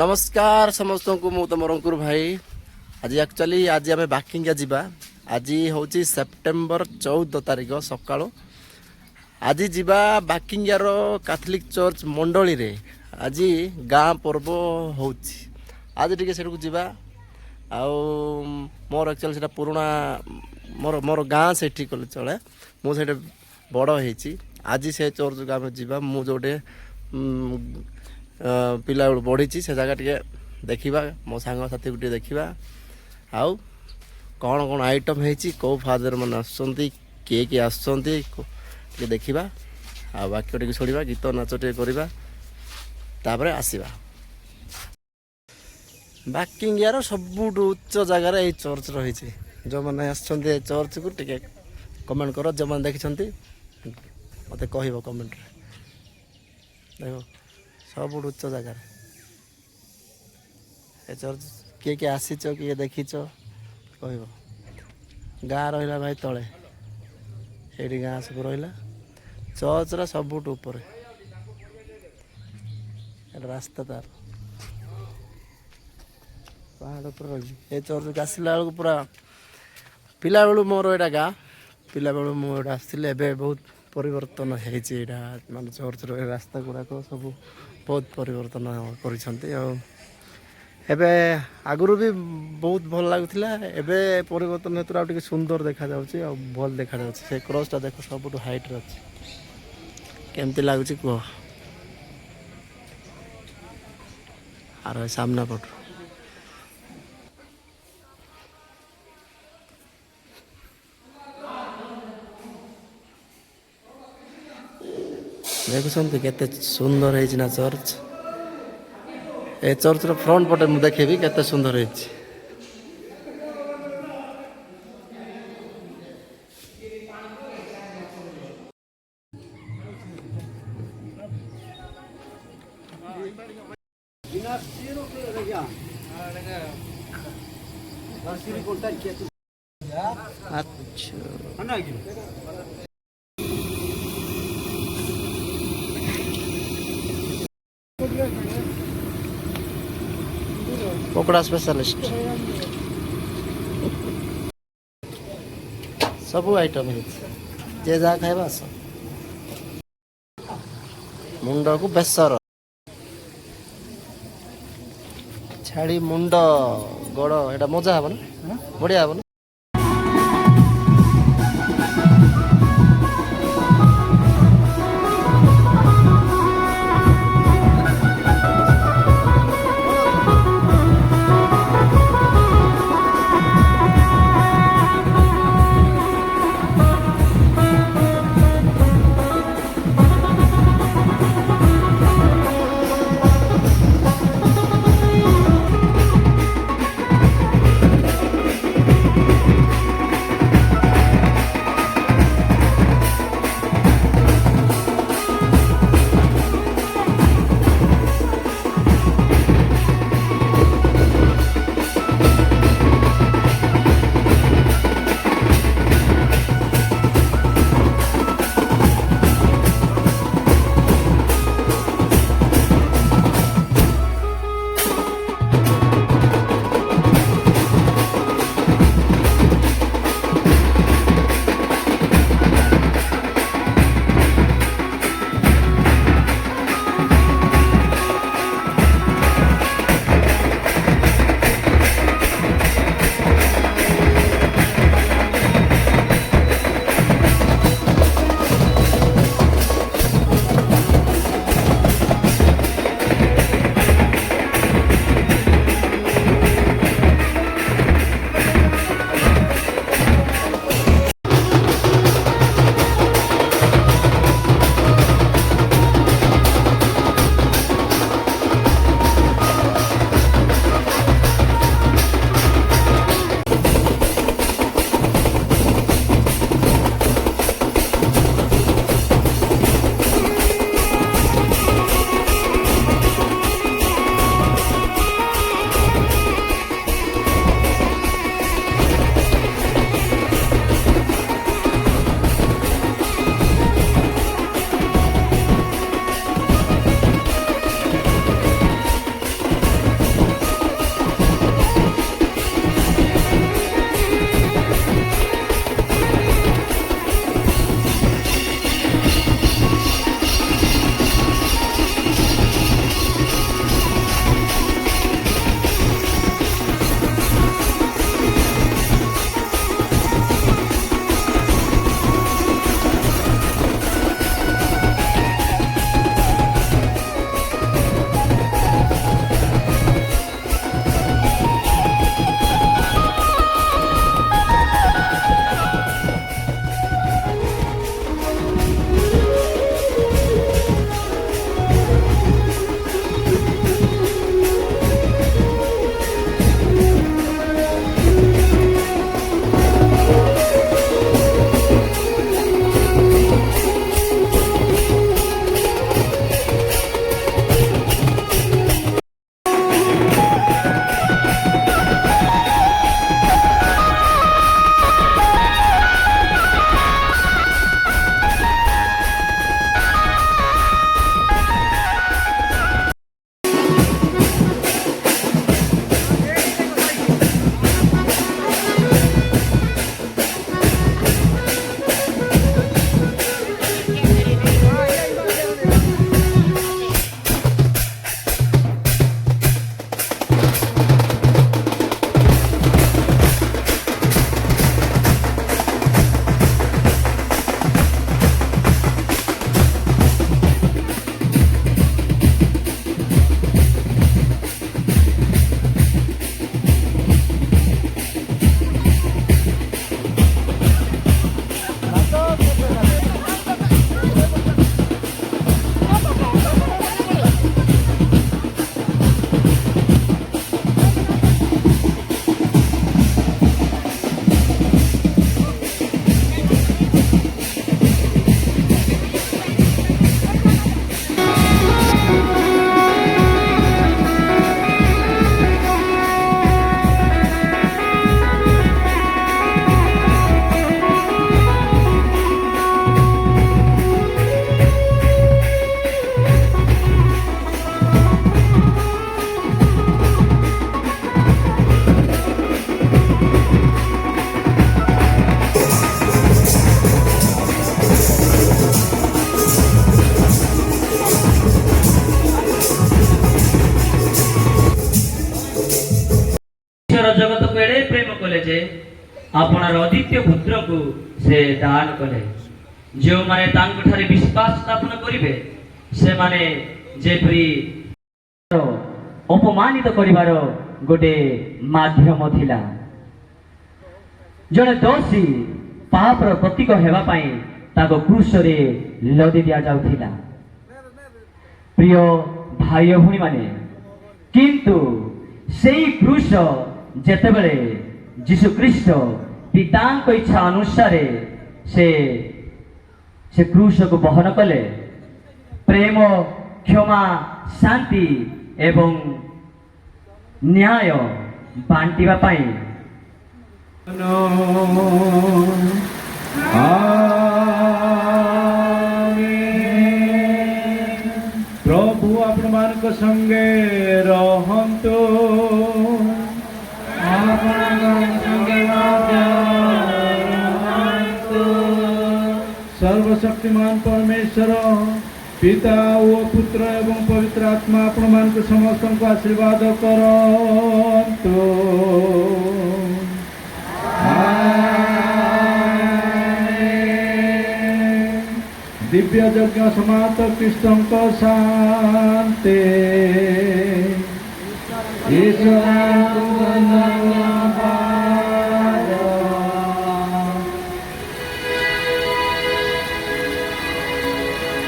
नमस्कार समस्त को मु तुम रंकुर भाई। आज एक्चुअली आज आम बाकिंगा जावा। आज हूँ सेप्टेम्बर 14 तारिख सका आज जीवा बाकिंगार कैथोलिक चर्च मंडली रे आज गाँ पर्व हो आज टे से जावा। मोर एक्चुअली से पुराना मोर मोर गाँ से कले चले मुझे बड़ होती आज से चर्च को आम जा मु जोटे पिला बढ़ी से जगह टे देखा मो सांग साथी को देखा आउ कौन कौन आइटम होती कौ फादर मैंने आसुँच किए किए आसुँच देखा आ वाक्य टे शुणा गीत नाच टे करवा तापर आसवा। बाकिंगार सबुठ उच्च जगार ये चर्च रही जो मैंने आसुँच चर्च को टे कमेंट कर जो मैंने देखी मत कह कमेंट देख सब उच्च जगार ए चर्च किए किए आसीच किए देखीच कह गाँ रहा भाई तले ये गाँ सब रहा चर्च रा सबुठ ऊपर रास्ता तार पहाड़ पर रही ये चर्च आसला बेलू पूरा पिला बेलू मोर यहाँ गाँ पिला बेलू मुझे आसती एवं बहुत परिवर्तन होता मान चर्च रास्ता गुड़ाक सब बहुत परिवर्तन कर आगुरी भी बहुत भल लगुला एवं परिवर्तन हेतु आगे सुंदर देखा भल देखा से क्रॉसटा देख सब हाइट अच्छे केमती लगुच कह आर सामना पट देखुं केते सुंदर है चर्च ए चर्च रो फ्रंट पटे मुझे देखेबी केते सुंदर है। पकड़ा स्पेशलिस्ट सब आइटम है जे जहाँ खाइबा आस मुंड को बेसर छाड़ी मुंड गोड़ एटा मजा हे ना बढ़िया हे ना। जे आपणार अद्वितीय पुत्र को से दान कले जो माने तांको ठारे विश्वास स्थापन करिवे से माने जेपरी अपमानित करिवार गोटे माध्यम थिला जने दोषी पापर प्रतीक हेबा पई ताको क्रूस रे लदी दिया जाउथिला प्रिय भाई भूणी माने किंतु सेई क्रूस जेतेबेले जीशु ख्रीष्ट पितांक इच्छा अनुसार से क्रूस को बहन कले प्रेम क्षमा शांति एवं न्याय बांटिबा पाई प्रभु आपण मानक संगे रहंतु सर्वशक्तिमान परमेश्वर पिता ओ पुत्र एवं पवित्र आत्मा आपण मानक समस्त को आशीर्वाद करंतु दिव्य यज्ञ समाप्त कृष्ण शांति ईश्वर